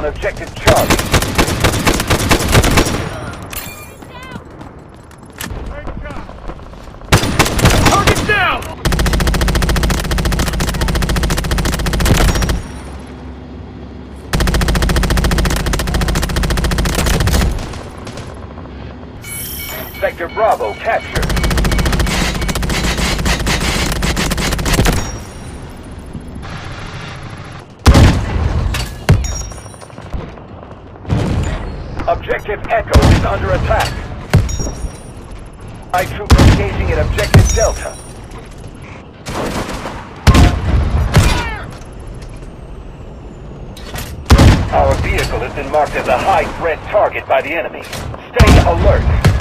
on objective Charlie. Target down! Sector Bravo captured. Objective Echo is under attack. I troops engaging at Objective Delta. Our vehicle has been marked as a high-threat target by the enemy. Stay alert.